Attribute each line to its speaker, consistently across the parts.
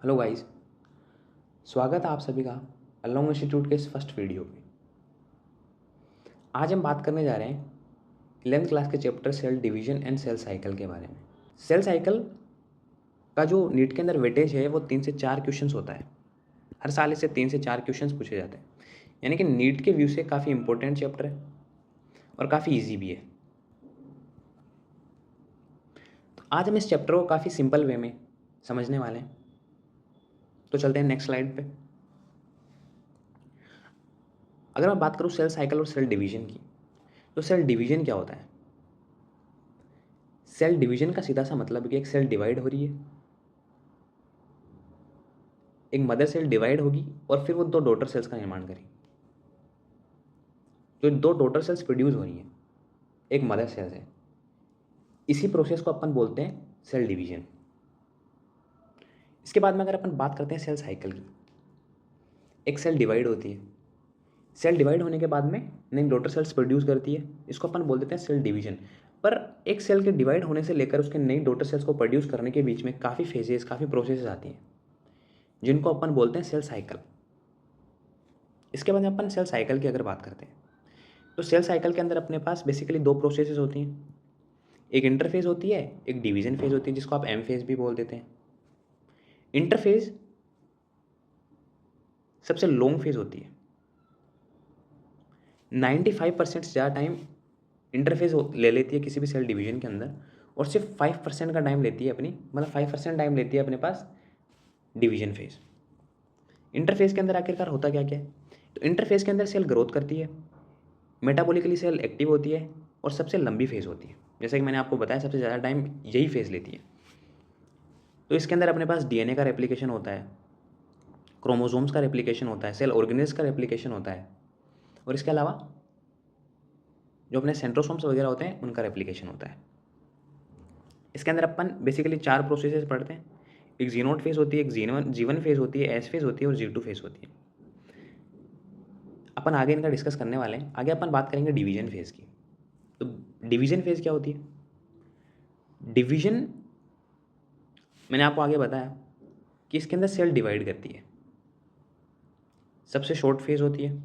Speaker 1: Hello guys, स्वागत है आप सभी का अलोंग इंस्टीट्यूट के इस फर्स्ट वीडियो पे। आज हम बात करने जा रहे हैं 11th क्लास के chapter cell division and cell cycle के बारे में। सेल साइकिल का जो नीट के अंदर वेटेज है वो 3 से 4 क्वेश्चंस होता है। हर साल इससे 3 से 4 क्वेश्चंस पूछे जाते हैं, यानी कि नीट के व्यू से काफ़ी इंपॉर्टेंट चैप्टर है और काफ़ी ईजी भी है। तो आज हम इस चैप्टर को काफ़ी सिंपल वे में समझने वाले हैं। तो चलते हैं नेक्स्ट स्लाइड पे। अगर मैं बात करूँ सेल साइकिल और सेल डिवीजन की, तो सेल डिवीजन क्या होता है? सेल डिवीजन का सीधा सा मतलब है कि एक सेल डिवाइड हो रही है, एक मदर सेल डिवाइड होगी और फिर वो 2 डॉटर सेल्स का निर्माण करेगी। जो 2 डॉटर सेल्स प्रोड्यूस हो रही हैं एक मदर सेल से, इसी प्रोसेस को अपन बोलते हैं सेल डिवीजन। इसके बाद में अगर अपन बात करते हैं सेल साइकिल की, एक सेल डिवाइड होती है, सेल डिवाइड होने के बाद में नई डॉटर सेल्स प्रोड्यूस करती है, इसको अपन बोल देते हैं सेल डिवीजन। पर एक सेल के डिवाइड होने से लेकर उसके नई डॉटर सेल्स को प्रोड्यूस करने के बीच में काफ़ी फेजेस, काफ़ी प्रोसेस आती हैं, जिनको अपन बोलते हैं सेल साइकिल। इसके बाद में अपन सेल साइकिल की अगर बात करते हैं, तो सेल साइकिल के अंदर अपने पास बेसिकली 2 प्रोसेसेस होती हैं। एक इंटरफेज होती है, एक डिवीजन फेज होती है, जिसको आप एम फेज भी बोल देते हैं। इंटरफेज सबसे लॉन्ग फेज होती है। 95% से ज़्यादा टाइम इंटरफेज ले लेती है किसी भी सेल डिवीजन के अंदर, और सिर्फ 5% का टाइम लेती है अपनी, मतलब 5% टाइम लेती है अपने पास डिवीजन फेज। इंटरफेज के अंदर आखिरकार होता क्या क्या है? तो इंटरफेज के अंदर सेल ग्रोथ करती है, मेटाबॉलिकली सेल एक्टिव होती है और सबसे लंबी फेज होती है। जैसा कि मैंने आपको बताया, सबसे ज़्यादा टाइम यही फेज लेती है। तो इसके अंदर अपने पास डीएनए का रेप्लिकेशन होता है, क्रोमोसोम्स का रेप्लिकेशन होता है, सेल ऑर्गेनेल्स का रेप्लिकेशन होता है, और इसके अलावा जो अपने सेंट्रोसोम्स वगैरह होते हैं उनका रेप्लिकेशन होता है। इसके अंदर अपन बेसिकली 4 प्रोसेसेस पढ़ते हैं। एक जीनोट फेज होती है, एक जीवन फेज होती है, एस फेज होती है और जी2 फेज होती है। अपन आगे इनका डिस्कस करने वाले हैं। आगे अपन बात करेंगे डिवीजन फेज की। तो डिवीजन फेज क्या होती है? डिवीजन मैंने आपको आगे बताया कि इसके अंदर सेल डिवाइड करती है, सबसे शॉर्ट फेज होती है।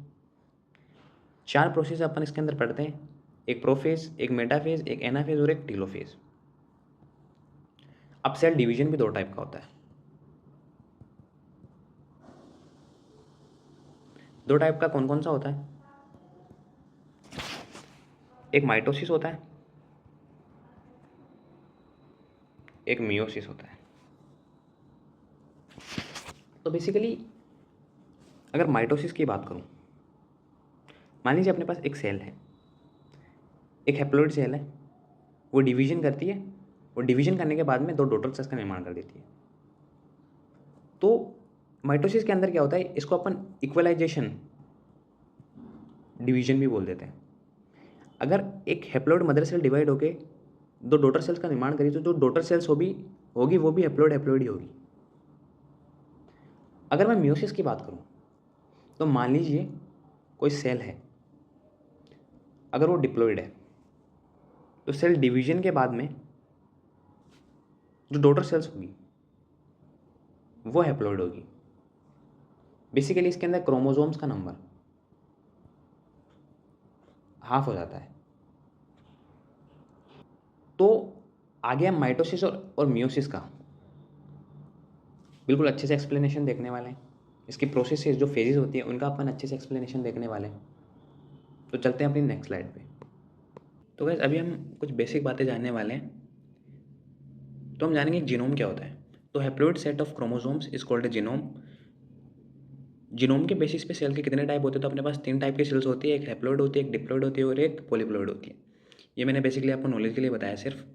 Speaker 1: 4 प्रोसेस अपन इसके अंदर पढ़ते हैं, एक प्रोफेज, एक मेटाफेज, एक एनाफेज और एक टीलोफेज। अब सेल डिवीजन भी 2 टाइप का होता है। 2 टाइप का कौन कौन सा होता है? एक माइटोसिस होता है, एक मियोसिस होता है। तो बेसिकली अगर माइटोसिस की बात करूं, मान लीजिए अपने पास एक सेल है, एक हैप्लॉइड सेल है, वो डिवीजन करती है, और डिवीजन करने के बाद में 2 डॉटर सेल्स का निर्माण कर देती है। तो माइटोसिस के अंदर क्या होता है, इसको अपन इक्वलाइजेशन डिवीजन भी बोल देते हैं। अगर एक हैप्लॉइड मदर सेल डिवाइड होके 2 डॉटर सेल्स का निर्माण करी, तो जो डॉटर सेल्स होगी वो भी हैप्लॉइड ही होगी। अगर मैं मियोसिस की बात करूं, तो मान लीजिए कोई सेल है, अगर वो डिप्लॉइड है, तो सेल डिवीजन के बाद में जो डॉटर सेल्स होगी वो हैप्लॉइड होगी। बेसिकली इसके अंदर क्रोमोसोम्स का नंबर हाफ हो जाता है। तो आगे हम माइटोसिस और मियोसिस का बिल्कुल अच्छे से एक्सप्लेनेशन देखने वाले हैं। इसकी प्रोसेसेस जो फेजेस होती है उनका अपन अच्छे से एक्सप्लेनेशन देखने वाले हैं। तो चलते हैं अपनी नेक्स्ट स्लाइड पे। तो गाइस अभी हम कुछ बेसिक बातें जानने वाले हैं। तो हम जानेंगे जीनोम क्या होता है। तो haploid set of chromosomes is called a genome. Genome के बेसिस पे सेल के कितने टाइप होते हैं? तो अपने पास 3 टाइप की सेल्स होती है, एक हैप्लॉइड होती है, एक डिप्लॉइड होती है और एक पॉलीप्लॉइड होती है। ये मैंने बेसिकली आपको नॉलेज के लिए बताया सिर्फ।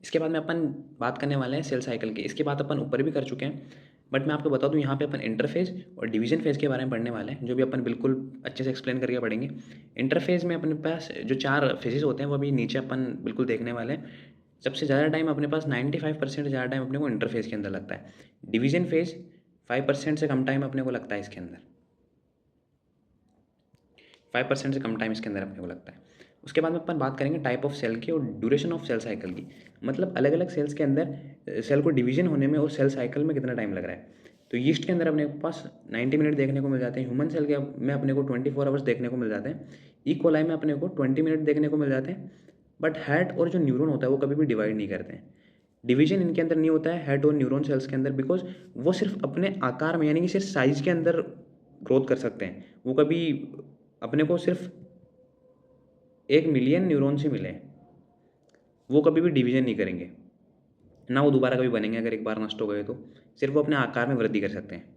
Speaker 1: इसके बाद में अपन बात करने वाले हैं सेल साइकिल की। इसकी बात अपन ऊपर भी कर चुके हैं, बट मैं आपको बता दूं यहाँ पे अपन इंटरफेज और डिवीजन फेज के बारे में पढ़ने वाले हैं, जो भी अपन बिल्कुल अच्छे से एक्सप्लेन करके पढ़ेंगे। इंटरफेज में अपने पास जो 4 फेजेस होते हैं वो अभी नीचे अपन बिल्कुल देखने वाले हैं। सबसे ज़्यादा टाइम अपने पास 95% ज़्यादा टाइम अपने को इंटरफेज के अंदर लगता है। डिवीजन फेज 5% से कम टाइम अपने को लगता है इसके अंदर, 5% से कम टाइम इसके अंदर अपने को लगता है। उसके बाद में अपन बात करेंगे टाइप ऑफ सेल की और ड्यूरेशन ऑफ सेल साइकिल की, मतलब अलग अलग सेल्स के अंदर सेल को डिवीजन होने में और सेल साइकिल में कितना टाइम लग रहा है। तो यीस्ट के अंदर अपने पास 90 मिनट देखने को मिल जाते हैं, ह्यूमन सेल के में अपने को 24 आवर्स देखने को मिल जाते हैं, ई कोलाई में अपने को 20 मिनट देखने को मिल जाते हैं। बट हेड और जो न्यूरॉन होता है वो कभी भी डिवाइड नहीं करते हैं, डिवीजन इनके अंदर नहीं होता है हेड और न्यूरॉन सेल्स के अंदर, बिकॉज वो सिर्फ अपने आकार में यानी कि सिर्फ साइज के अंदर ग्रोथ कर सकते हैं। वो कभी अपने को सिर्फ 1 मिलियन न्यूरॉन से मिले, वो कभी भी डिवीजन नहीं करेंगे, ना वो दोबारा कभी बनेंगे अगर एक बार नष्ट हो गए तो, सिर्फ वो अपने आकार में वृद्धि कर सकते हैं।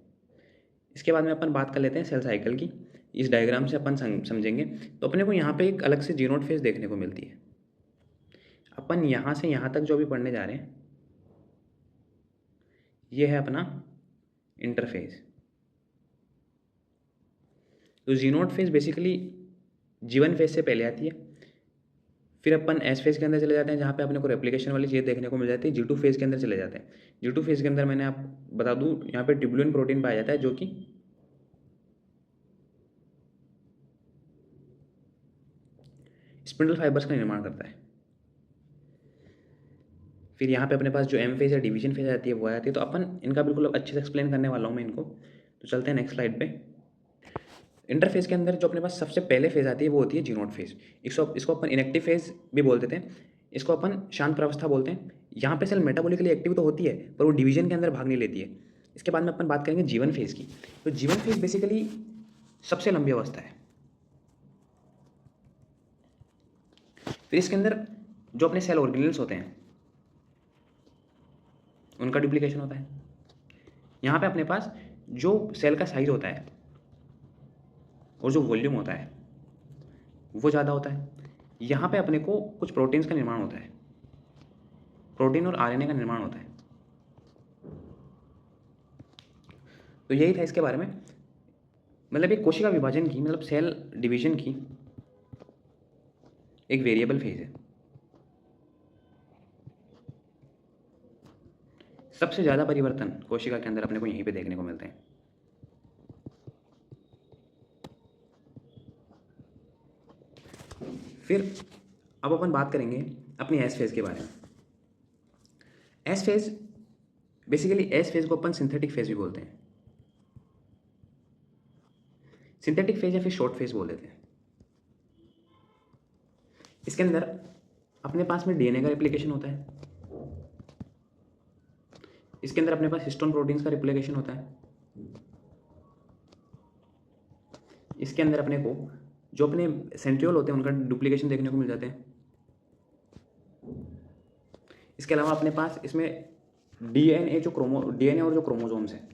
Speaker 1: इसके बाद में अपन बात कर लेते हैं सेल साइकिल की। इस डायग्राम से अपन समझेंगे। तो अपने को यहाँ पे एक अलग से जीनोड फेज देखने को मिलती है। अपन यहाँ से यहाँ तक जो भी पढ़ने जा रहे हैं ये है अपना इंटरफेज। तो जीनोड फेज बेसिकली जीवन फेज से पहले आती है, फिर अपन एस फेज के अंदर चले जाते हैं जहाँ पे अपने को रेप्लिकेशन वाली चीज़ देखने को मिल जाती है। जी टू फेज के अंदर चले जाते हैं। जी टू फेज के अंदर मैंने आप बता दूँ यहाँ पे ट्यूबुलिन प्रोटीन पाया जाता है जो कि स्पिंडल फाइबर्स का निर्माण करता है। फिर यहाँ पे अपने पास जो एम फेज या डिवीजन फेज आती है वो आ जाती है। तो अपन इनका बिल्कुल अच्छे से एक्सप्लेन करने वाला हूँ मैं इनको। तो चलते हैं नेक्स्ट स्लाइड पे। इंटरफेज के अंदर जो अपने पास सबसे पहले फेज आती है वो होती है जीनोड फेज। इसको अपन इनएक्टिव फेज भी बोल देते हैं, इसको अपन शांत प्रावस्था बोलते हैं। यहाँ पे सेल मेटाबॉलिकली एक्टिव तो होती है पर वो डिवीजन के अंदर भाग नहीं लेती है। इसके बाद में अपन बात करेंगे जीवन फेज की। तो जीवन फेज बेसिकली सबसे लंबी अवस्था है। फिर इसके अंदर जो अपने सेल ऑर्गेनेल्स होते हैं उनका डुप्लीकेशन होता है। यहाँ पे अपने पास जो सेल का साइज होता है और जो वॉल्यूम होता है वो ज़्यादा होता है। यहाँ पे अपने को कुछ प्रोटीन्स का निर्माण होता है, प्रोटीन और आरएनए का निर्माण होता है। तो यही था इसके बारे में, मतलब एक कोशिका विभाजन की, मतलब सेल डिवीजन की एक वेरिएबल फेज है। सबसे ज़्यादा परिवर्तन कोशिका के अंदर अपने को यहीं पे देखने को मिलते हैं। फिर अब अपन बात करेंगे अपनी एस फेज के बारे में। S phase basically S phase को अपन सिंथेटिक फेज भी बोलते हैं, सिंथेटिक फेज या फिर शॉर्ट फेज बोल देते हैं। इसके अंदर अपने पास में डीएनए का रेप्लिकेशन होता है। इसके अंदर अपने पास हिस्टोन प्रोटीन्स का रेप्लिकेशन होता है। इसके अंदर अपने को जो अपने सेंट्रियोल होते हैं उनका डुप्लीकेशन देखने को मिल जाते हैं। इसके अलावा अपने पास इसमें डीएनए और जो क्रोमोसोम्स हैं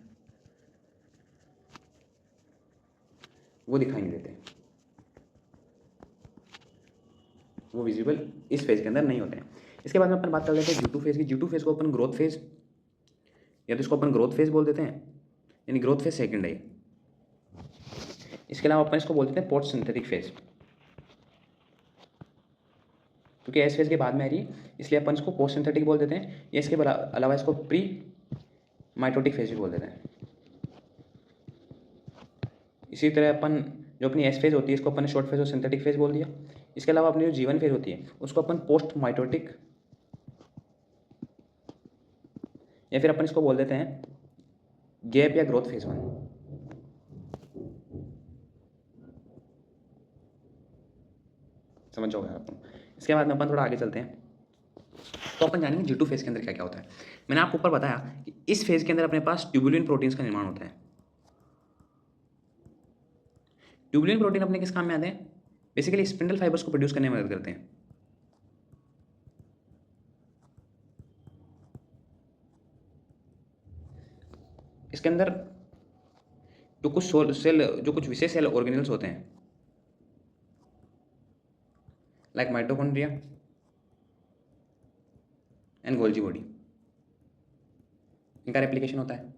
Speaker 1: वो दिखाई नहीं देते, वो विजिबल इस फेज के अंदर नहीं होते हैं। इसके बाद में अपन बात कर लेते हैं जी टू फेज की। जी टू फेज को अपन ग्रोथ फेज या तो इसको अपन ग्रोथ फेज बोल देते हैं, यानी ग्रोथ फेज सेकंड है। इसके अलावा अपन इसको बोल देते हैं पोस्ट सिंथेटिक फेज, क्योंकि एस फेज के बाद में आ रही है इसलिए अपन इसको पोस्ट सिंथेटिक बोल देते हैं, या इसके अलावा इसको प्री माइटोटिक फेज भी बोल देते हैं। इसी तरह अपन जो अपनी एस फेज होती है इसको अपन ने शॉर्ट फेज और सिंथेटिक फेज बोल दिया। इसके अलावा अपनी जो जीवन फेज होती है उसको अपन पोस्ट माइटोटिक या फिर अपन इसको बोल देते हैं गैप या ग्रोथ फेज 1। समझ जाओगे आप। इसके बाद में अपन थोड़ा आगे चलते हैं तो अपन जानेंगे जी टू फेज के अंदर क्या क्या होता है। मैंने आपको ऊपर बताया कि इस फेज के अंदर अपने पास ट्यूबुलिन प्रोटीन्स का निर्माण होता है। ट्यूबुलिन प्रोटीन अपने किस काम में आते हैं? बेसिकली स्पिंडल फाइबर्स को प्रोड्यूस करने में मदद करते हैं। इसके अंदर जो कुछ विशेष सेल ऑर्गेनेल्स होते हैं like mitochondria and Golgi body, इनका रेप्लिकेशन होता है,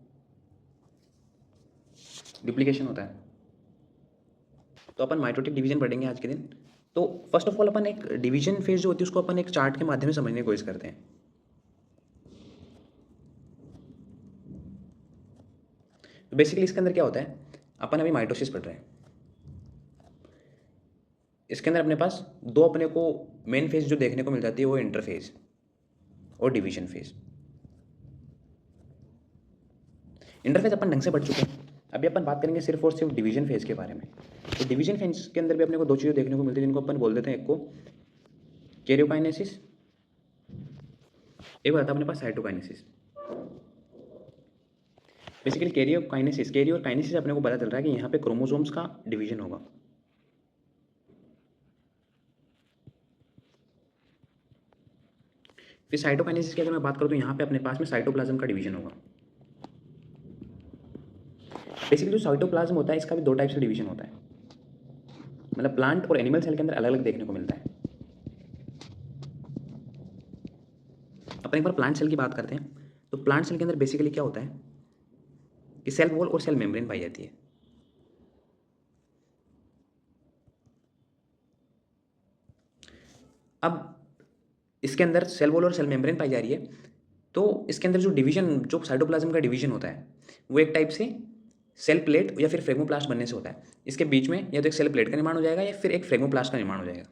Speaker 1: डुप्लीकेशन होता है। तो अपन माइटोटिक डिवीजन पढ़ेंगे आज के दिन। तो फर्स्ट ऑफ ऑल अपन एक डिवीजन फेज जो होती है उसको अपन एक चार्ट के माध्यम से समझने की कोशिश करते हैं। तो बेसिकली इसके अंदर क्या होता है, अपन अभी माइटोसिस पढ़ रहे हैं। इसके अंदर अपने पास दो अपने को मेन फेज जो देखने को मिल जाती है वो इंटरफेज और डिवीजन फेज। इंटरफेज अपन ढंग से पढ़ चुके हैं, अभी अपन बात करेंगे सिर्फ और सिर्फ डिवीजन फेज के बारे में। तो डिवीजन फेज के अंदर भी अपने को दो चीज़ें देखने को मिलती है जिनको अपन बोल देते हैं, एक को कैरियोकाइनेसिस, एक होता है अपने पास साइटोकाइनेसिस। बेसिकली कैरियो और काइनेसिस अपने को पता चल रहा है कि यहाँ पे क्रोमोसोम्स का डिवीजन होगा। फिर साइटोकाइनेसिस की अगर मैं बात करूँ तो यहाँ पे अपने पास में साइटोप्लाज्म का डिवीजन होगा। बेसिकली जो साइटोप्लाज्म होता है इसका भी दो टाइप से डिवीजन होता है, मतलब प्लांट और एनिमल सेल के अंदर अलग अलग देखने को मिलता है। अपन एक बार प्लांट सेल की बात करते हैं। तो प्लांट सेल के अंदर बेसिकली क्या होता है कि सेल वॉल और सेल मेम्ब्रेन पाई जाती है। अब इसके अंदर सेल वॉल और सेल मेम्ब्रेन पाई जा रही है, तो इसके अंदर जो डिवीजन, जो साइटोप्लाज्म का डिवीजन होता है वो एक टाइप से सेल प्लेट या फिर फ्रेगमोप्लास्ट बनने से होता है। इसके बीच में या तो एक सेल प्लेट का निर्माण हो जाएगा या फिर एक फ्रेगमोप्लास्ट का निर्माण हो जाएगा।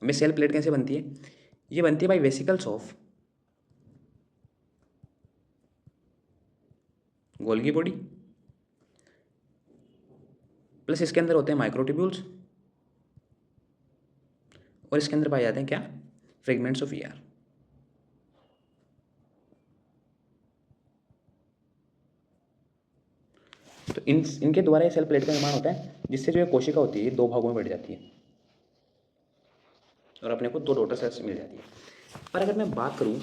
Speaker 1: हमें सेल प्लेट कैसे बनती है? ये बनती है by vesicles of Golgi body, plus इसके अंदर होते हैं माइक्रोट्यूब्यूल्स, और इसके अंदर पाए जाते हैं क्या? Fragments of ER. तो इनके द्वारा ये सेल प्लेट का निर्माण होता है, जिससे जो ये कोशिका होती है दो भागों में बढ़ जाती है और अपने को दो डॉटर सेल्स मिल जाती है। पर अगर मैं बात करूं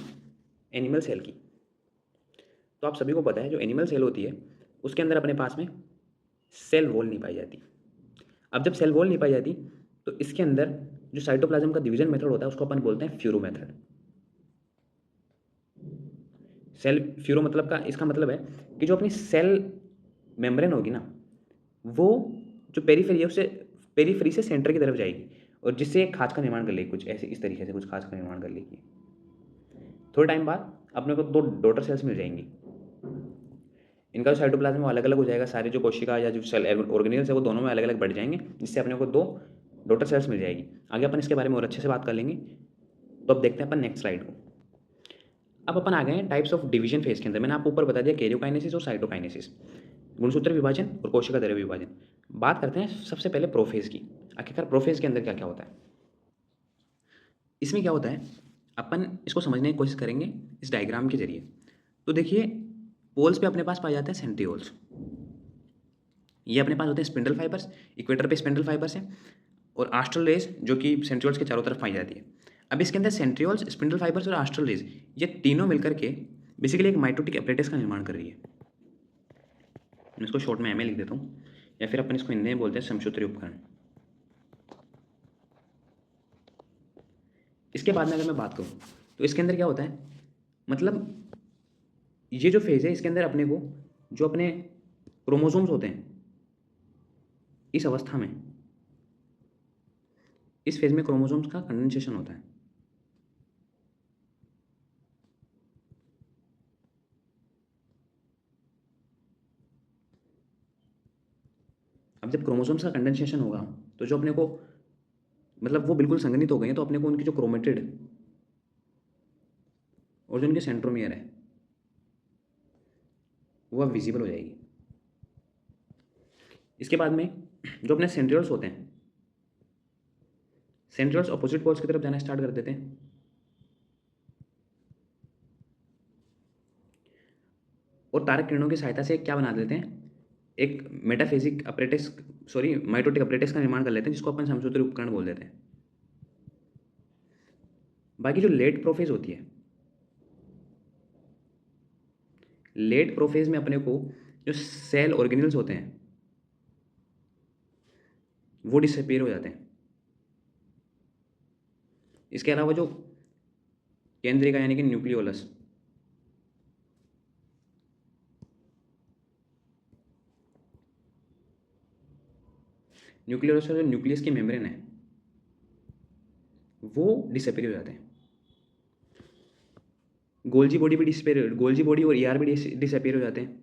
Speaker 1: एनिमल सेल की, तो आप सभी को पता है जो एनिमल सेल होती है उसके अंदर अपने पास में सेल वॉल नहीं पाई जाती। अब जब सेल वॉल नहीं पाई जाती तो इसके अंदर जो साइटोप्लाज्म का डिवीजन मेथड होता है उसको अपन बोलते हैं फ्यूरो मेथड। सेल फ्यूरो मतलब का इसका मतलब है कि जो अपनी सेल मेम्ब्रेन होगी ना, वो जो पेरीफेरी है उससे पेरीफेरी से सेंटर की तरफ जाएगी और जिससे एक खाज का निर्माण कर लेगी, कुछ ऐसे इस तरीके से कुछ खाज का निर्माण कर लेगी। थोड़े टाइम बाद अपने को दो डॉटर सेल्स मिल जाएंगी। इनका जो साइटोप्लाज्म वो अलग अलग हो जाएगा, सारे जो कोशिका या जो सेल ऑर्गेनेल्स है वो दोनों में अलग अलग बढ़ जाएंगे, जिससे अपने को दो डॉटर सेल्स मिल जाएगी। आगे अपन इसके बारे में और अच्छे से बात कर लेंगे। तो अब देखते हैं अपन नेक्स्ट स्लाइड को। अब अपन आ गए हैं टाइप्स ऑफ डिवीजन फेज के अंदर। मैंने आपको ऊपर बता दिया कैरियोकाइनेसिस और साइटोकाइनेसिस, गुणसूत्र विभाजन और कोशिका द्रव्य विभाजन। बात करते हैं सबसे पहले प्रोफेज की। आखिरकार प्रोफेज के अंदर क्या क्या होता है? इसमें क्या होता है अपन इसको समझने की कोशिश करेंगे इस डायग्राम के जरिए। तो देखिए पोल्स पे अपने पास पाए जाते हैं सेंट्रियोल्स। ये अपने पास होते हैं स्पिंडल फाइबर्स, इक्वेटर पे स्पिंडल फाइबर्स हैं, और आस्ट्रल रेज जो कि सेंट्रियोल्स के चारों तरफ पाई जाती है। अब इसके अंदर सेंट्रियोल्स, स्पिंडल फाइबर्स और आस्ट्रल रेज ये तीनों मिलकर के बेसिकली एक माइटोटिक एपरेटस का निर्माण कर रही है। मैं इसको शॉर्ट में एमए लिख देता हूँ, या फिर अपन इसको हिंदी में बोलते हैं समसूत्री उपकरण। इसके बाद में अगर मैं बात करूँ तो इसके अंदर क्या होता है, मतलब ये जो फेज है इसके अंदर अपने को जो अपने क्रोमोसोम्स होते हैं इस अवस्था में, इस फेज में क्रोमोसोम्स का कंडेंसेशन होता है। अब जब क्रोमोसोम्स का कंडेंसेशन होगा तो जो अपने को मतलब वो बिल्कुल संघनित हो गए हैं, तो अपने को उनकी जो क्रोमेटिड और जो उनके सेंट्रोमियर है वो अब विजिबल हो जाएगी। इसके बाद में जो अपने सेंट्रियोल्स होते हैं, सेंट्रियोल्स अपोजिट पोल्स की तरफ जाना स्टार्ट कर देते हैं, और तारक किरणों की सहायता से क्या बना देते हैं, एक मेटाफेजिक अपरेटस माइटोटिक अपरेटस का निर्माण कर लेते हैं, जिसको अपन समसूत्री उपकरण बोल देते हैं। बाकी जो लेट प्रोफेज होती है, लेट प्रोफेज में अपने को जो सेल ऑर्गेनेल्स होते हैं वो डिसअपीयर हो जाते हैं। इसके अलावा जो केंद्रिका यानी कि न्यूक्लियोलस, न्यूक्लियोलस जो न्यूक्लियस की मेम्ब्रेन है वो डिसअपीयर हो जाते हैं। गोल्जी बॉडी भी डिसअपीयर, गोल्जी बॉडी और ईआर भी डिसअपीयर हो जाते हैं।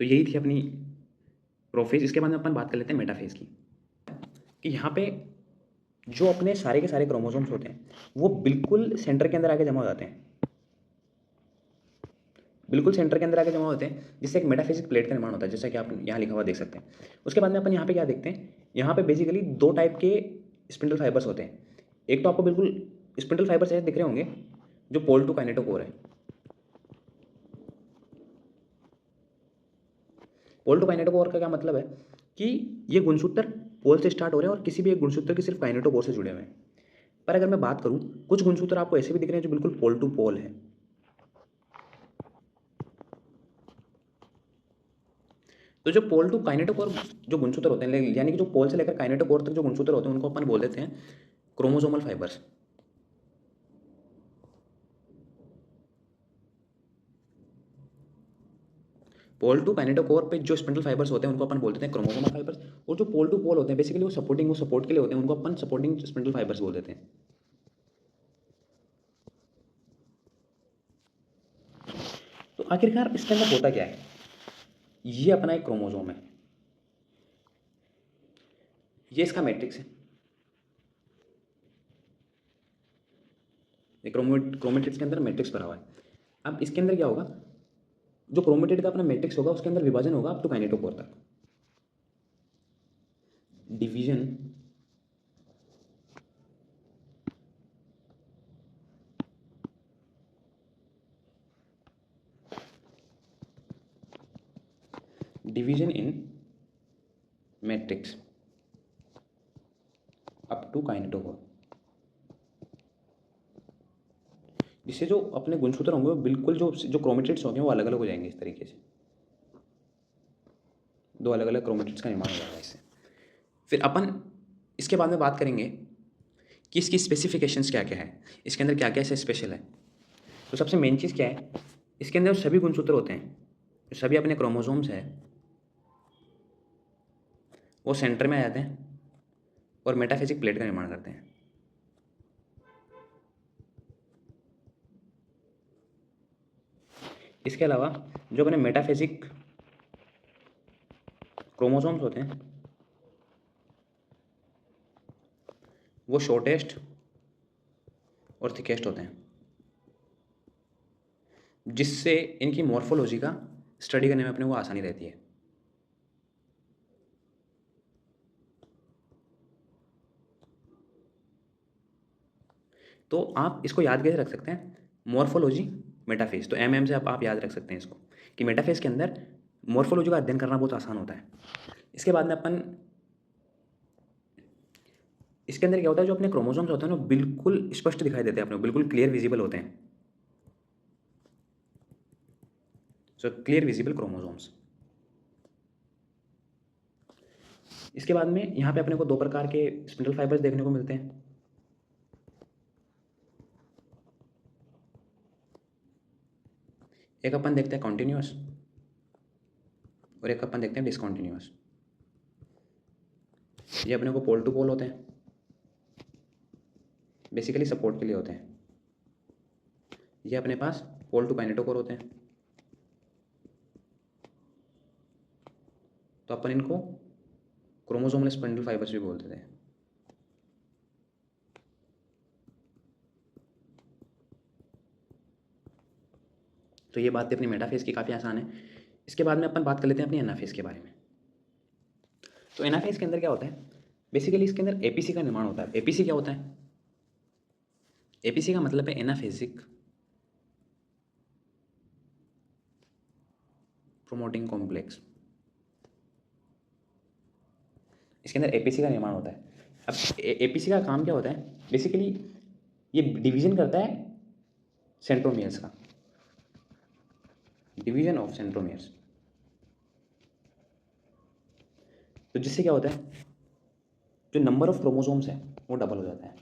Speaker 1: तो यही थी अपनी प्रोफेज। इसके बाद में अपन बात कर लेते हैं मेटाफेज की, कि यहाँ पे जो अपने सारे के सारे क्रोमोसोम्स होते हैं वो बिल्कुल सेंटर के अंदर आके जमा हो जाते हैं, बिल्कुल सेंटर के अंदर आके जमा होते हैं, जिससे एक मेटाफिजिक प्लेट का निर्माण होता है, जैसा कि आप यहाँ लिखा हुआ देख सकते हैं। उसके बाद में अपन यहाँ पे क्या देखते हैं, यहाँ पे बेसिकली दो टाइप के स्पिंडल फाइबर्स होते हैं। एक तो आपको बिल्कुल स्पिंडल फाइबर्स ऐसे दिख रहे होंगे जो पोल टू काइनेटोकोर है। पोल टू काइनेटोकोर का क्या मतलब है कि ये गुणसूत्र पोल से स्टार्ट हो रहे हैं और किसी भी एक गुणसूत्र के सिर्फ काइनेटोकोर से जुड़े हुए हैं। पर अगर मैं बात करूँ, कुछ गुणसूत्र आपको ऐसे भी दिख रहे हैं जो बिल्कुल पोल टू पोल है। तो जो पोल टू काइनेटोकोर जो गुणसूत्र होते हैं, यानी कि जो पोल से लेकर काइनेटोकोर तक जो गुणसूत्र होते हैं, उनको अपन बोल देते हैं chromosomal fibres. Pole to kinetochore पे जो स्पिंडल फाइबर्स होते हैं उनको अपन बोल देते हैं क्रोमोसोमल फाइबर्स, और जो पोल टू पोल होते हैं बेसिकली वो सपोर्ट के लिए होते हैं, उनको अपन सपोर्टिंग स्पिंडल फाइबर्स बोल देते हैं। तो आखिरकार इसके अंदर होता क्या है, ये अपना एक क्रोमोसोम है, ये इसका मैट्रिक्स है, क्रोमेटिड्स के अंदर मैट्रिक्स भरा हुआ है। अब इसके अंदर क्या होगा, जो क्रोमेटिड का अपना मैट्रिक्स होगा उसके अंदर विभाजन होगा अप टू काइनेटोकोर तक। Division division in matrix up to kinetochore, जिससे जो अपने गुणसूत्र होंगे वो बिल्कुल जो क्रोमेटिड्स होंगे वो अलग अलग हो जाएंगे। इस तरीके से दो अलग अलग क्रोमेटिड्स का निर्माण हो जाएगा इससे। फिर अपन इसके बाद में बात करेंगे कि इसकी स्पेसिफिकेशंस क्या क्या है, इसके अंदर क्या क्या ऐसे स्पेशल है। तो सबसे मेन चीज़ क्या है, इसके अंदर सभी गुणसूत्र होते हैं, जो सभी अपने क्रोमोसोम्स है वो सेंटर में आ जाते हैं और मेटाफिजिक प्लेट का निर्माण करते हैं। इसके अलावा जो अपने मेटाफिजिक क्रोमोसोम्स होते हैं वो शॉर्टेस्ट और थिकेस्ट होते हैं, जिससे इनकी मॉर्फोलॉजी का स्टडी करने में अपने को आसानी रहती है। तो आप इसको याद कैसे रख सकते हैं, मॉर्फोलॉजी मेटाफेज, तो एम से आप याद रख सकते हैं इसको, कि मेटाफेज के अंदर मॉर्फोलॉजी का अध्ययन करना बहुत आसान होता है। इसके बाद में अपन इसके अंदर क्या होता है, जो अपने क्रोमोसोम्स होते हैं ना बिल्कुल स्पष्ट दिखाई देते हैं अपने, बिल्कुल क्लियर विजिबल होते हैं। So clear visible chromosomes. इसके बाद में यहाँ पे अपने को दो प्रकार के स्पिंडल फाइबर्स देखने को मिलते हैं। एक अपन देखते हैं कॉन्टिन्यूअस और एक अपन देखते हैं डिसकॉन्टिन्यूअस। ये अपने को पोल टू पोल होते हैं, बेसिकली सपोर्ट के लिए होते हैं। ये अपने पास पोल टू काइनेटोकोर होते हैं, तो अपन इनको क्रोमोसोमल स्पिंडल फाइबर्स भी बोलते थे। तो ये बात अपनी मेटाफेज की काफ़ी आसान है। इसके बाद में अपन बात कर लेते हैं अपनी एनाफेज के बारे में। तो एनाफेज के अंदर क्या होता है, बेसिकली इसके अंदर एपीसी का निर्माण होता है। एपीसी क्या होता है, एपीसी का मतलब है एनाफेजिक प्रोमोटिंग कॉम्प्लेक्स। इसके अंदर एपीसी का निर्माण होता है। अब एपीसी का काम क्या होता है, बेसिकली ये डिवीजन करता है सेंट्रोमियर्स का, डिवीजन ऑफ सेंट्रोमियर्स। तो जिससे क्या होता है, जो नंबर ऑफ क्रोमोसोम्स है वो डबल हो जाता है।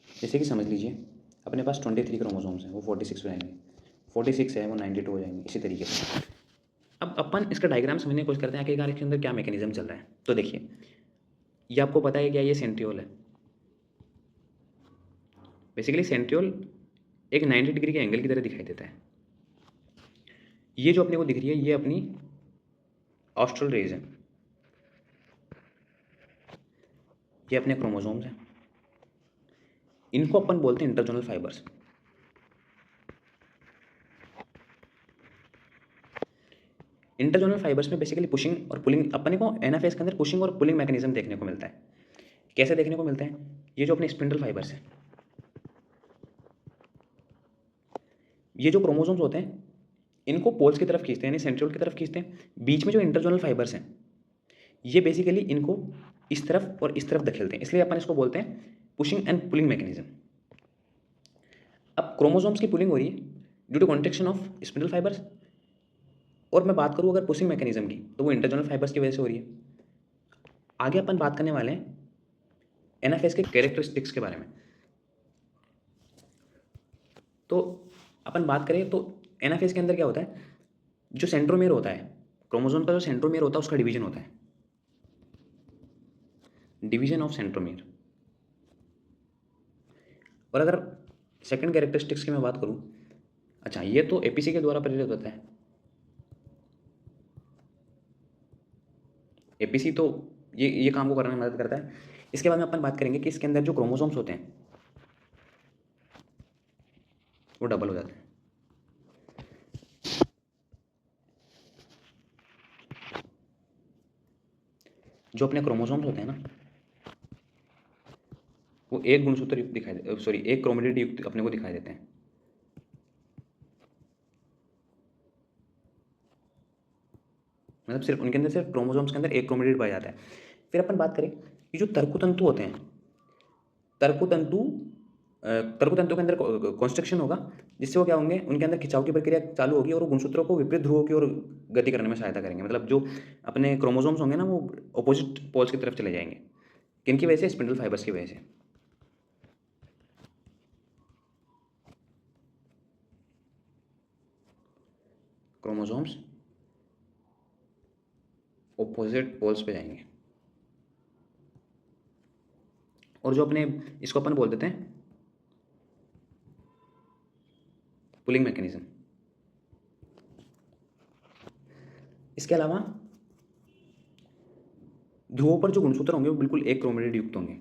Speaker 1: जैसे कि समझ लीजिए अपने पास 23 क्रोमोसोम्स हैं, वो 46 हो जाएंगे, 46 है वो 92 हो जाएंगे, इसी तरीके से। अब अपन इसका डायग्राम समझने की कोशिश करते हैं आखिरकार इसके अंदर क्या मैकेनिज्म चल रहा है। तो देखिए, ये आपको पता है क्या, ये सेंट्रियोल है, बेसिकली सेंट्रियोल एक 90 डिग्री के एंगल की तरह दिखाई देता है। ये जो अपने को दिख रही है ये अपनी ऑस्ट्रल रेज है, ये अपने क्रोमोसोम्स हैं, इनको अपन बोलते हैं इंटरजोनल फाइबर्स। इंटरजोनल फाइबर्स में बेसिकली पुशिंग और पुलिंग अपने को एनाफेज के अंदर पुशिंग और पुलिंग मैकेनिज्म देखने को मिलता है। कैसे देखने को मिलता है? ये जो अपने स्पिंडल फाइबर्स हैं, ये जो क्रोमोसोम्स होते हैं इनको पोल्स की तरफ खींचते हैं, यानी सेंट्रियोल की तरफ खींचते हैं। बीच में जो इंटरजोनल फाइबर्स हैं ये बेसिकली इनको इस तरफ और इस तरफ धकेलते हैं, इसलिए अपन इसको बोलते हैं पुशिंग एंड पुलिंग मैकेनिज्म। अब क्रोमोसोम्स की पुलिंग हो रही है due to contraction of spindle fibres, और मैं बात करूँ अगर पुशिंग मैकेनिज्म की तो वो इंटरजोनल फाइबर्स की वजह से हो रही है। आगे अपन बात करने वाले हैं एनाफेज के कैरेक्टरिस्टिक्स के बारे में। तो अपन बात करें तो एनाफेज के अंदर क्या होता है, जो सेंट्रोमेयर होता है क्रोमोसोम का, जो सेंट्रोमेयर होता है उसका डिवीजन होता है, डिवीजन ऑफ सेंट्रोमेयर। और अगर सेकंड कैरेक्टरिस्टिक्स की मैं बात करूं, अच्छा ये तो एपीसी के द्वारा प्रेरित होता है। एपीसी तो ये काम को करने में मदद करता है। इसके बाद में अपन बात करेंगे कि इसके अंदर जो क्रोमोसोम्स होते हैं वो डबल हो जाते हैं। जो अपने क्रोमोसोम्स होते हैं ना वो एक गुणसूत्र युक्त दिखाई सॉरी एक क्रोमेटिड युक्त अपने को दिखाई देते हैं। मतलब सिर्फ उनके अंदर सिर्फ क्रोमोसोम्स के अंदर एक क्रोमेटिड पाया जाता है। फिर अपन बात करें कि जो तर्कुतंतु होते हैं, तर्कुतंतु तर्कुतंतु के अंदर कॉन्स्ट्रक्शन होगा जिससे वो क्या होंगे, उनके अंदर खिंचाव की प्रक्रिया चालू होगी और वो गुणसूत्रों को विपरीत ध्रुवों की ओर गति करने में सहायता करेंगे। मतलब जो अपने क्रोमोसोम्स होंगे ना वो अपोजिट पोल्स की तरफ चले जाएंगे। किनकी वजह से? स्पिंडल फाइबर्स की वजह से। क्रोमोसोम्स अपोजिट पोल्स पे जाएंगे। और जो अपने इसको अपन बोल देते हैं पुलिंग मैकेनिज्म। इसके अलावा ध्रुवों पर जो गुणसूत्र होंगे वो बिल्कुल एक क्रोमेटिड युक्त होंगे।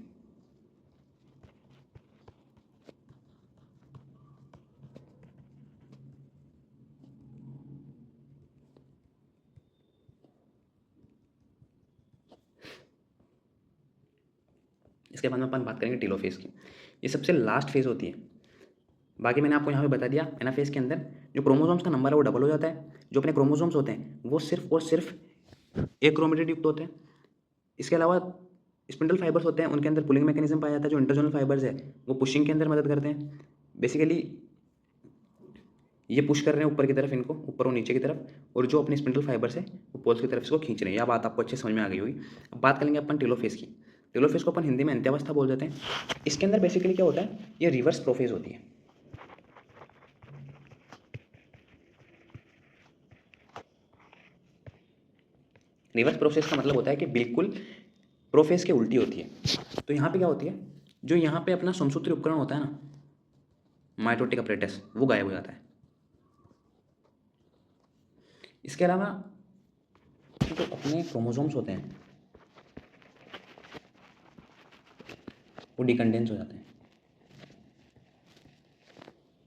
Speaker 1: इसके बाद में अपन बात करेंगे टेलोफेज की। ये सबसे लास्ट फेज होती है। बाकी मैंने आपको यहाँ पे बता दिया एनाफेज के अंदर जो क्रोमोसोम्स का नंबर है वो डबल हो जाता है। जो अपने क्रोमोसोम्स होते हैं वो सिर्फ और सिर्फ एक क्रोमेटिड युक्त होते हैं। इसके अलावा स्पिंडल फाइबर्स होते हैं उनके अंदर पुलिंग मैकेनिज्म पाया जाता है। जो इंटरजोनल फाइबर्स है वो पुशिंग के अंदर मदद करते हैं। बेसिकली ये पुश कर रहे हैं ऊपर की तरफ, इनको ऊपर और नीचे की तरफ, और जो अपने स्पिंडल फाइबर्स है वो पोल्स की तरफ इसको खींच रहे हैं। यह बात आपको अच्छे समझ में आ गई होगी। अब बात करेंगे अपन टेलोफेज की। टेलोफेज को अपन हिंदी में अंत्यावस्था बोल देते हैं। इसके अंदर बेसिकली क्या होता है, ये रिवर्स प्रोफेज होती है। रिवर्स प्रोसेस का मतलब होता है कि बिल्कुल प्रोफेज के उल्टी होती है। तो यहाँ पे क्या होती है, जो यहाँ पे अपना समसूत्री उपकरण होता है ना, माइटोटिक अपरेटस, वो गायब हो जाता है। इसके अलावा जो अपने क्रोमोसोम्स होते हैं वो डिकंडेंस हो जाते हैं।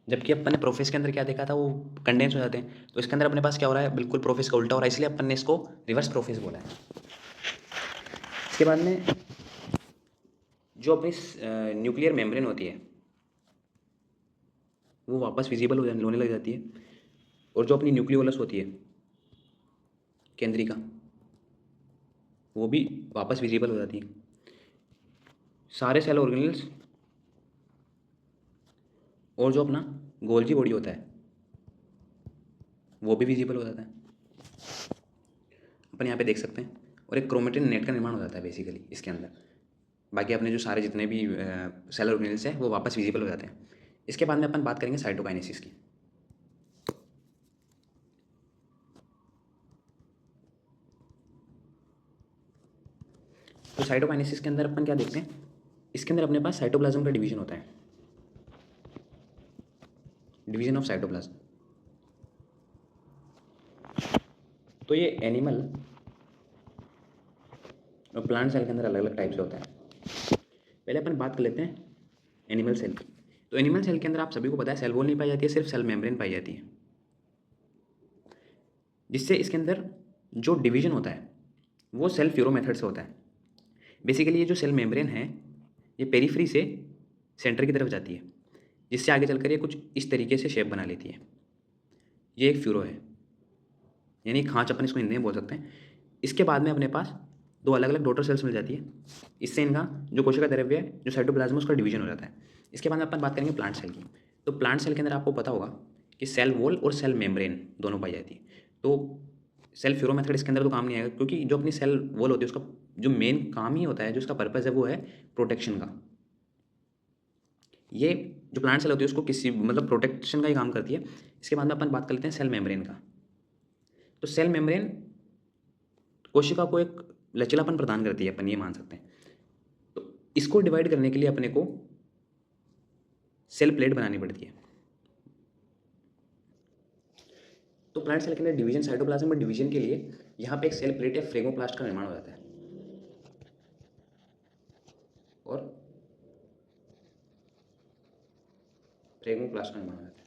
Speaker 1: जबकि अपन ने प्रोफेस के अंदर क्या देखा था, वो कंडेंस हो जाते हैं। तो इसके अंदर अपने पास क्या हो रहा है, बिल्कुल प्रोफेस का उल्टा हो रहा है, इसलिए अपन ने इसको रिवर्स प्रोफेस बोला है। इसके बाद में जो अपनी न्यूक्लियर मेम्ब्रेन होती है वो वापस विजिबल होने लग जाती है। और जो अपनी न्यूक्लियोलस होती है केंद्रिका, वो भी वापस विजिबल हो जाती है। सारे सेल ऑर्गेनेल्स और जो अपना गोल्जी बॉडी होता है वो भी विजिबल हो जाता है, अपन यहाँ पे देख सकते हैं। और एक क्रोमेटिन नेट का निर्माण हो जाता है बेसिकली इसके अंदर। बाकी अपने जो सारे जितने भी सेल ऑर्गेनेल्स हैं वो वापस विजिबल हो जाते हैं। इसके बाद में अपन बात करेंगे साइटोकाइनेसिस की। तो साइटोकाइनेसिस के अंदर अपन क्या देखते हैं, इसके अंदर अपने पास साइटोप्लाज्म का डिवीजन होता है। Division of cytoplasm. तो ये एनिमल और प्लांट सेल के अंदर अलग अलग टाइप से होता है। पहले अपन बात कर लेते हैं एनिमल सेल की। तो एनिमल सेल के अंदर आप सभी को पता है सेल वॉल नहीं पाई जाती है, सिर्फ सेल मेम्ब्रेन पाई जाती है, जिससे इसके अंदर जो डिवीजन होता है वो सेल फ्यूरो मेथड से होता है। बेसिकली ये जो सेल मेम्ब्रेन है ये पेरीफ्री से सेंटर की तरफ जाती है, जिससे आगे चलकर ये कुछ इस तरीके से शेप बना लेती है। ये एक फ्यूरो है, यानी खांच अपन इसको हिंदी में बोल सकते हैं। इसके बाद में अपने पास दो अलग अलग डॉटर सेल्स मिल जाती है। इससे इनका जो कोशिका द्रव्य है जो साइटोप्लाज्म उसका डिवीजन हो जाता है। इसके बाद में अपन बात करेंगे प्लांट सेल की। तो प्लांट सेल के अंदर आपको पता होगा कि सेल वॉल और सेल मेम्ब्रेन दोनों पाई जाती है। तो सेल फ्यूरो मेथड इसके अंदर तो काम नहीं आएगा, क्योंकि जो अपनी सेल वॉल होती है उसका जो मेन काम ही होता है, जो उसका पर्पज़ है वो है प्रोटेक्शन का। ये जो प्लांट सेल होती है उसको किसी मतलब प्रोटेक्शन का ही काम करती है। इसके बाद में अपन बात कर लेते हैं सेल मेम्ब्रेन का। तो सेल मेम्ब्रेन कोशिका को एक लचीलापन प्रदान करती है, अपन ये मान सकते हैं। तो इसको डिवाइड करने के लिए अपने को सेल प्लेट बनानी पड़ती है। तो प्लांट सेल के अंदर डिवीजन साइटोप्लाज्म में डिवीजन के लिए यहाँ पे एक सेल प्लेट या फ्रेगमोप्लास्ट का निर्माण हो जाता है। और फ्रेगमोप्लास्ट का निर्माण हो जाता है।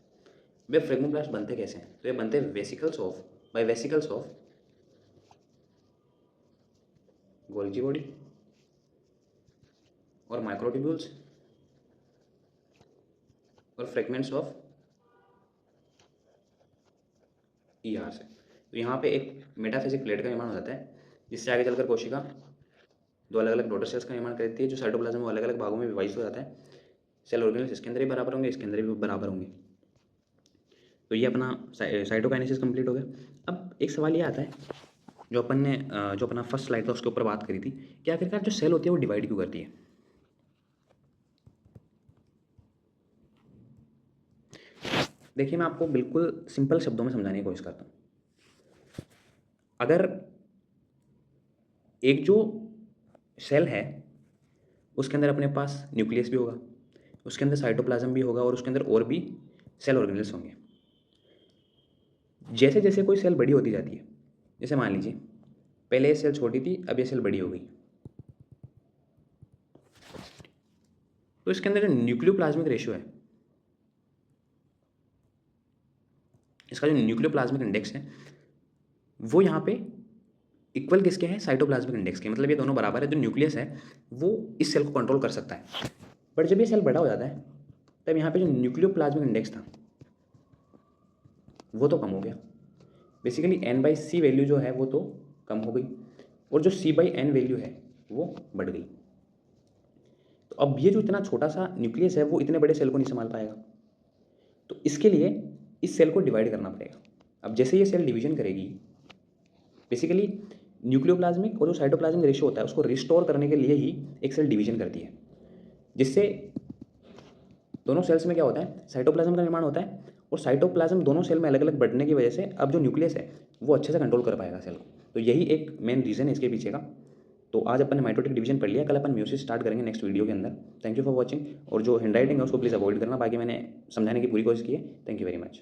Speaker 1: वे फ्रेगमोप्लास्ट बनते कैसे हैं? तो ये बनते हैं वेसिकल्स ऑफ गोल्गी बॉडी और माइक्रोट्यूब्यूल्स और फ्रेगमेंट्स ऑफ ईआर से। तो यहाँ पे एक मेटाफिजिक प्लेट का निर्माण हो जाता है, जिससे आगे चलकर कोशिका दो अलग अलग डॉटर सेल्स का निर्माण करती है, जो साइटोप्लाज्म में अलग अलग भागों में विभाजित हो जाता है। सेल ऑर्गेनेल्स इसके अंदर भी बराबर होंगे, इसके अंदर भी बराबर होंगे। तो ये अपना साइटोकाइनेसिस कंप्लीट हो गया। अब एक सवाल ये आता है, जो अपन ने जो अपना फर्स्ट स्लाइड था उसके ऊपर बात करी थी कि आखिरकार जो सेल होती है वो डिवाइड क्यों करती है। देखिए मैं आपको बिल्कुल सिंपल शब्दों में समझाने की कोशिश करता हूँ। अगर एक जो सेल है उसके अंदर अपने पास न्यूक्लियस भी होगा, उसके अंदर साइटोप्लाज्म भी होगा और उसके अंदर और भी सेल ऑर्गेनेल्स होंगे। जैसे जैसे कोई सेल बड़ी होती जाती है, जैसे मान लीजिए पहले ये सेल छोटी थी, अब ये सेल बड़ी हो गई, तो इसके अंदर जो न्यूक्लियोप्लाज्मिक रेशियो है, इसका जो न्यूक्लियोप्लाज्मिक इंडेक्स है वो यहाँ पे इक्वल किसके है? साइटोप्लाज्मिक इंडेक्स के। मतलब ये दोनों बराबर है। जो न्यूक्लियस है वो इस सेल को कंट्रोल कर सकता है, बट जब ये सेल बड़ा हो जाता है तब यहाँ पे जो न्यूक्लियोप्लाज्मिक इंडेक्स था वो तो कम हो गया। बेसिकली n/c वैल्यू जो है वो तो कम हो गई और जो c/n वैल्यू है वो बढ़ गई। तो अब ये जो इतना छोटा सा न्यूक्लियस है वो इतने बड़े सेल को नहीं संभाल पाएगा, तो इसके लिए इस सेल को डिवाइड करना पड़ेगा। अब जैसे ये सेल डिवीजन करेगी, बेसिकली न्यूक्लियोप्लाज्मिक और जो साइटोप्लाज्मिक रेशियो होता है उसको रिस्टोर करने के लिए ही एक सेल डिवीजन करती है, जिससे दोनों सेल्स में क्या होता है? साइटोप्लाज्म का निर्माण होता है और साइटोप्लाज्म दोनों सेल में अलग अलग बढ़ने की वजह से अब जो न्यूक्लियस है वो अच्छे से कंट्रोल कर पाएगा सेल को। तो यही एक मेन रीज़न है इसके पीछे का। तो आज अपन ने माइटोटिक डिवीजन पढ़ लिया, कल अपन म्यूसिस स्टार्ट करेंगे नेक्स्ट वीडियो के अंदर। Thank you for watching. और जो हैंड राइटिंग है उसको प्लीज़ अवॉइड करना, बाकी मैंने समझाने की पूरी कोशिश की है। Thank you very much.